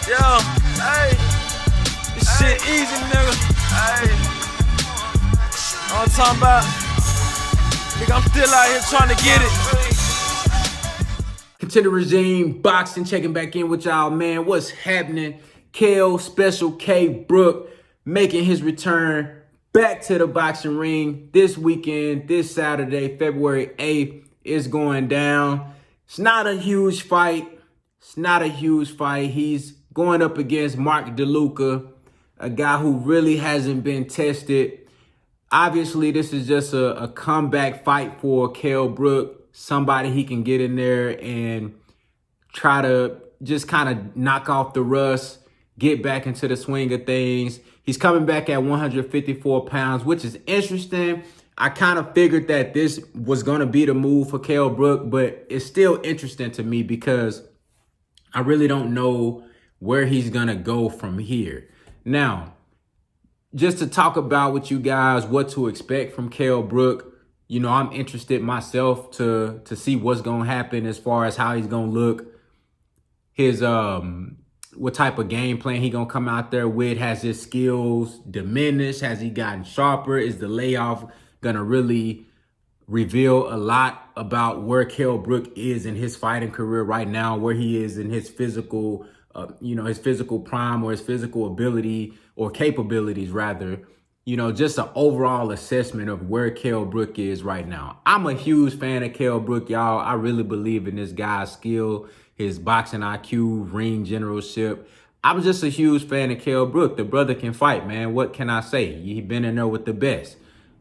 Yo, hey, this shit easy, nigga. Hey, all I'm talking about, nigga, I'm still out here trying to get it. Contender Regime, boxing, checking back in with y'all, man. What's happening? Kell, Special K, Brook, making his return back to the boxing ring this weekend, this Saturday, February 8th, is going down. It's not a huge fight. He's going up against Mark DeLuca, a guy who really hasn't been tested. Obviously, this is just a comeback fight for Kell Brook, somebody he can get in there and try to just kind of knock off the rust, get back into the swing of things. He's coming back at 154 pounds, which is interesting. I kind of figured that this was going to be the move for Kell Brook, but it's still interesting to me because I really don't know where he's going to go from here. Now, just to talk about with you guys what to expect from Kell Brook, you know, I'm interested myself to see what's going to happen as far as how he's going to look. His what type of game plan he going to come out there with. Has his skills diminished? Has he gotten sharper? Is the layoff going to really reveal a lot about where Kell Brook is in his fighting career right now, where he is in his physical, his physical prime or his physical ability or capabilities rather, just an overall assessment of where Kell Brook is right now. I'm a huge fan of Kell Brook, y'all. I really believe in this guy's skill, his boxing IQ, ring generalship. I'm just a huge fan of Kell Brook. The brother can fight, man. What can I say? He's been in there with the best.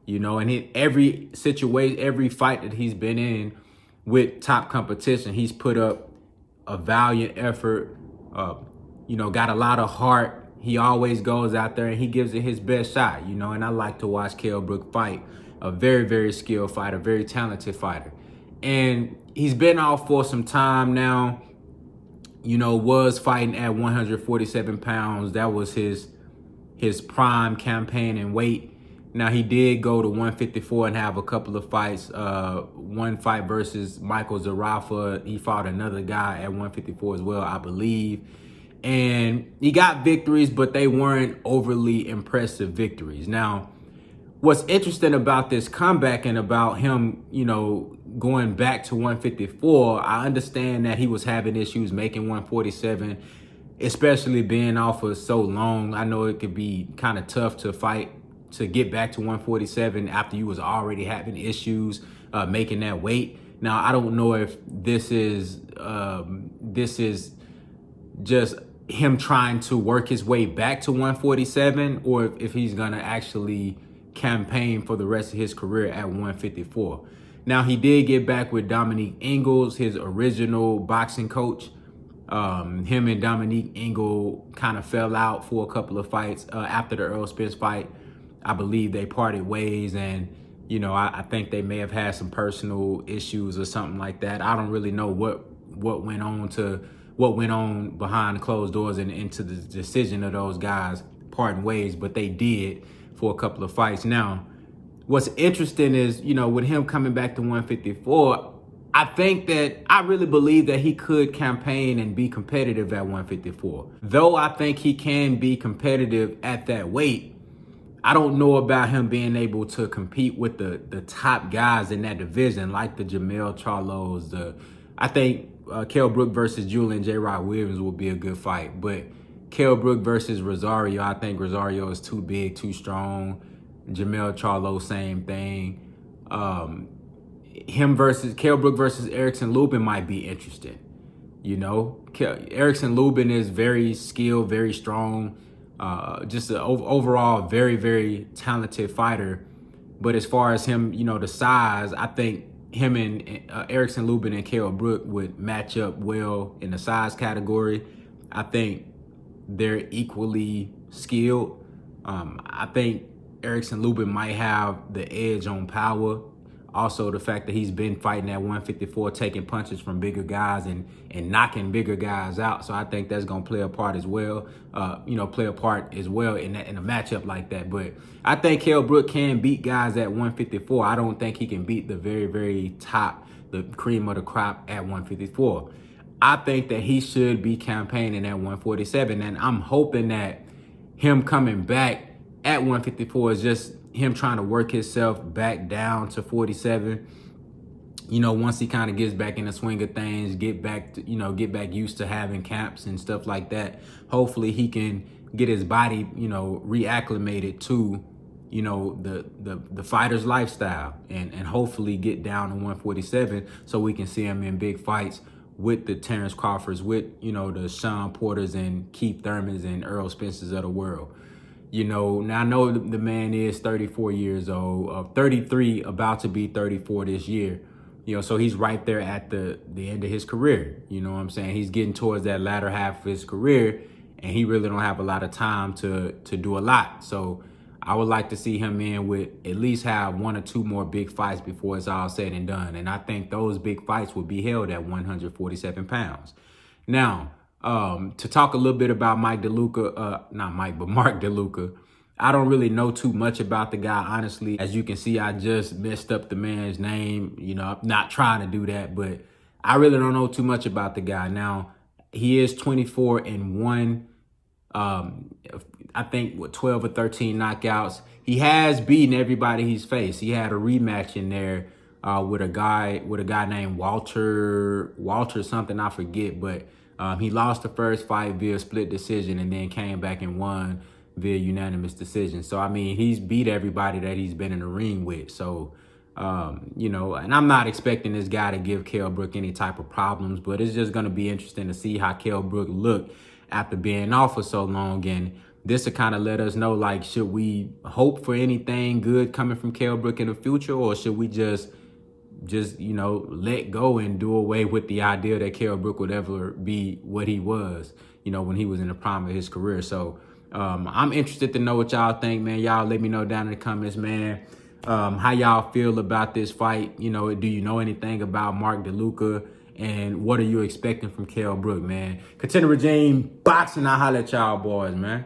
And in every situation, every fight that he's been in with top competition, he's put up a valiant effort, got a lot of heart. He always goes out there and he gives it his best shot, and I like to watch Kell Brook fight. A very, very skilled fighter, very talented fighter. And he's been off for some time now, was fighting at 147 pounds. That was his prime campaign in weight. Now, he did go to 154 and have a couple of fights. One fight versus Michael Zarafa. He fought another guy at 154 as well, I believe. And he got victories, but they weren't overly impressive victories. Now, what's interesting about this comeback and about him, going back to 154, I understand that he was having issues making 147, especially being off for so long. I know it could be kind of tough to fight to get back to 147 after you was already having issues making that weight. Now, I don't know if this is just him trying to work his way back to 147 or if he's going to actually campaign for the rest of his career at 154. Now, he did get back with Dominique Ingalls, his original boxing coach. Him and Dominique Ingalls kind of fell out for a couple of fights after the Earl Spence fight. I believe they parted ways, and I think they may have had some personal issues or something like that. I don't really know what went on behind closed doors and into the decision of those guys parting ways, but they did for a couple of fights. Now, what's interesting is, with him coming back to 154, I really believe that he could campaign and be competitive at 154. Though I think he can be competitive at that weight, I don't know about him being able to compete with the top guys in that division, like the Jamel Charlos. I think Kell Brook versus Julian J. Rod Williams will be a good fight. But Kell Brook versus Rosario, I think Rosario is too big, too strong. Jamel Charlo, same thing. Kell Brook versus Erickson Lubin might be interesting. Erickson Lubin is very skilled, very strong. Just an overall very, very talented fighter. But as far as him, the size, I think him and Erickson Lubin and Kell Brook would match up well in the size category. I think they're equally skilled. I think Erickson Lubin might have the edge on power. Also, the fact that he's been fighting at 154, taking punches from bigger guys and knocking bigger guys out. So I think that's going to play a part as well, in a matchup like that. But I think Kell Brook can beat guys at 154. I don't think he can beat the very, very top, the cream of the crop at 154. I think that he should be campaigning at 147. And I'm hoping that him coming back at 154 is just him trying to work himself back down to 47. You know, once he kind of gets back in the swing of things, get back to, get back used to having camps and stuff like that. Hopefully he can get his body, reacclimated to, the fighter's lifestyle, and hopefully get down to 147 so we can see him in big fights with the Terrence Crawfords, with, the Sean Porters and Keith Thurmans and Earl Spencers of the world. Now I know the man is 34 years old, 33, about to be 34 this year. So he's right there at the end of his career. You know what I'm saying? He's getting towards that latter half of his career, and he really don't have a lot of time to do a lot. So I would like to see him in with at least have 1 or 2 more big fights before it's all said and done. And I think those big fights will be held at 147 pounds. Now, to talk a little bit about Mark DeLuca. I don't really know too much about the guy, honestly. As you can see, I just messed up the man's name. I'm not trying to do that, but I really don't know too much about the guy. Now, he is 24-1. I think 12 or 13 knockouts. He has beaten everybody he's faced. He had a rematch in there with a guy named Walter something, I forget, but he lost the first fight via split decision and then came back and won via unanimous decision. So, I mean, he's beat everybody that he's been in the ring with. So, and I'm not expecting this guy to give Kell Brook any type of problems, but it's just going to be interesting to see how Kell Brook look after being off for so long. And this will kind of let us know, like, should we hope for anything good coming from Kell Brook in the future, or should we just let go and do away with the idea that Kell Brook would ever be what he was, when he was in the prime of his career. So I'm interested to know what y'all think, man. Y'all let me know down in the comments, man, how y'all feel about this fight. Do you know anything about Mark DeLuca, and what are you expecting from Kell Brook, man? Contender Regime, boxing. I'll holler at y'all boys, man.